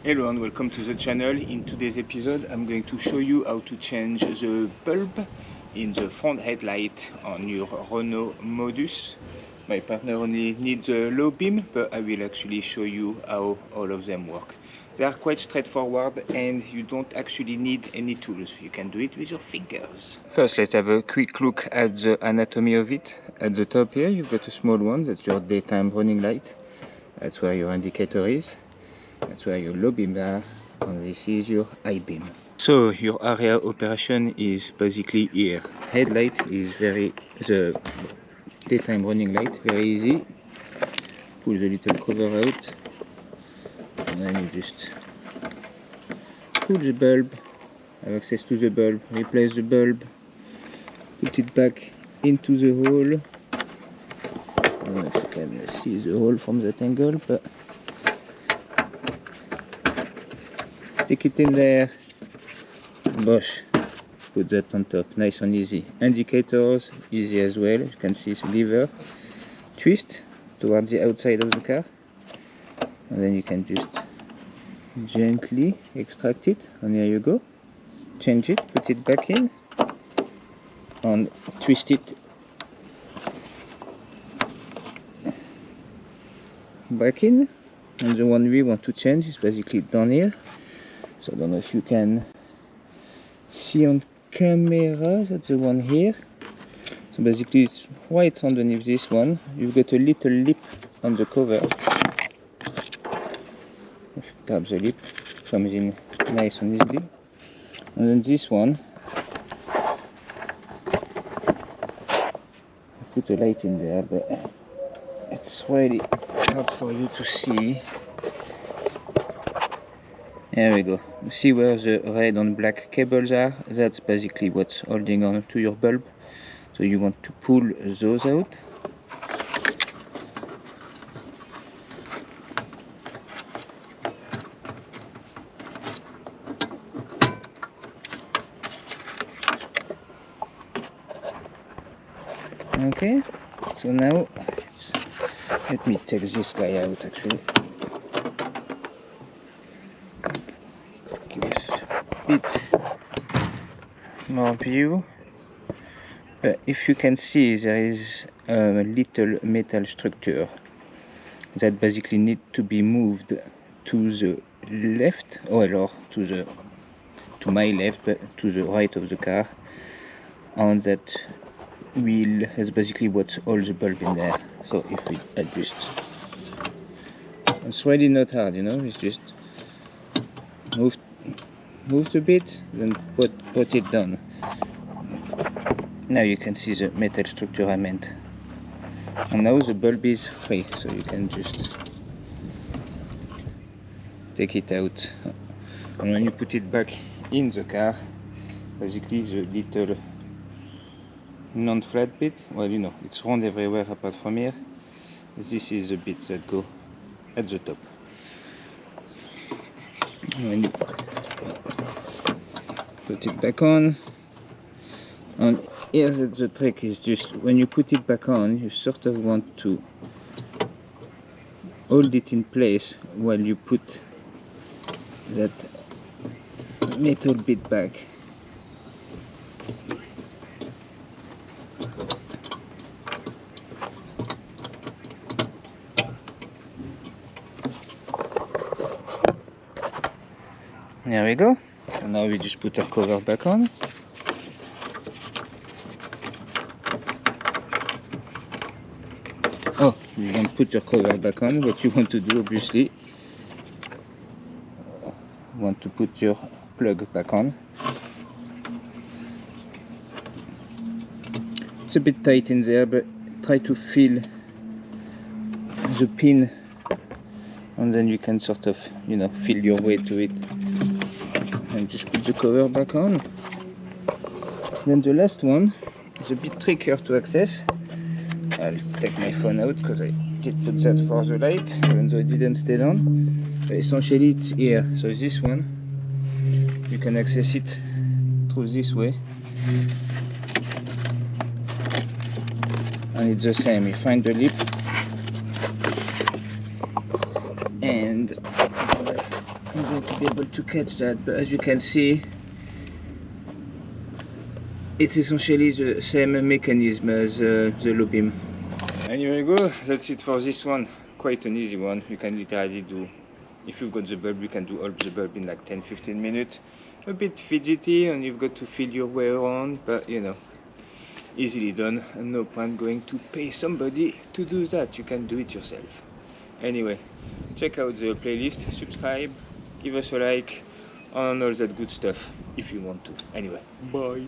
Hello and welcome to the channel. In today's episode I'm going to show you how to change the bulb in the front headlight on your Renault Modus. My partner only needs a low beam, but I will actually show you how all of them work. They are quite straightforward and you don't actually need any tools. You can do it with your fingers. First, let's have a quick look at the anatomy of it. At the top here you've got a small one, that's your daytime running light. That's where your indicator is. That's where your low beam are, and this is your high beam. So your area operation is basically here. Headlight is the daytime running light, very easy. Pull the little cover out, and then you just pull the bulb, have access to the bulb, replace the bulb, put it back into the hole. I don't know if you can see the hole from that angle, but stick it in there, bosh, put that on top, nice and easy. Indicators, easy as well, you can see the lever, twist towards the outside of the car, and then you can just gently extract it, and here you go. Change it, put it back in, and twist it back in. And the one we want to change is basically down here. So I don't know if you can see on camera, that's the one here. So basically it's right underneath this one. You've got a little lip on the cover. If you grab the lip, it comes in nice and easily. And then this one, I put a light in there, but it's really hard for you to see. There we go. You see where the red and black cables are? That's basically what's holding on to your bulb. So you want to pull those out. Okay, so now let me take this guy out actually. Bit more view, but if you can see, there is a little metal structure that basically need to be moved to the left, or to my left, but to the right of the car, and that wheel is basically what holds the bulb in there. So if we adjust, it's really not hard, you know, it's just moved a bit, then put it down. Now you can see the metal structure I meant. And now the bulb is free, so you can just take it out. And when you put it back in the car, basically the little non-flat bit, well, you know, it's round everywhere apart from here. This is the bit that go at the top. When you put it back on, and here the trick is just when you put it back on, you sort of want to hold it in place while you put that metal bit back. There we go. And now we just put our cover back on. Oh, you don't put your cover back on. What you want to do, obviously, you want to put your plug back on. It's a bit tight in there, but try to feel the pin, and then you can sort of, you know, feel your way to it. And just put the cover back on. Then the last one is a bit trickier to access. I'll take my phone out because I did put that for the light, even though it didn't stay on. But essentially it's here. So this one, you can access it through this way. And it's the same, you find the lip and going to be able to catch that, but as you can see, it's essentially the same mechanism as the low beam. And here we go, that's it for this one. Quite an easy one. You can literally do, if you've got the bulb, you can do all the bulb in like 10-15 minutes. A bit fidgety and you've got to feel your way around, but you know, easily done, and no point going to pay somebody to do that. You can do it yourself. Anyway, check out the playlist, subscribe, give us a like, and all that good stuff if you want to. Anyway, bye.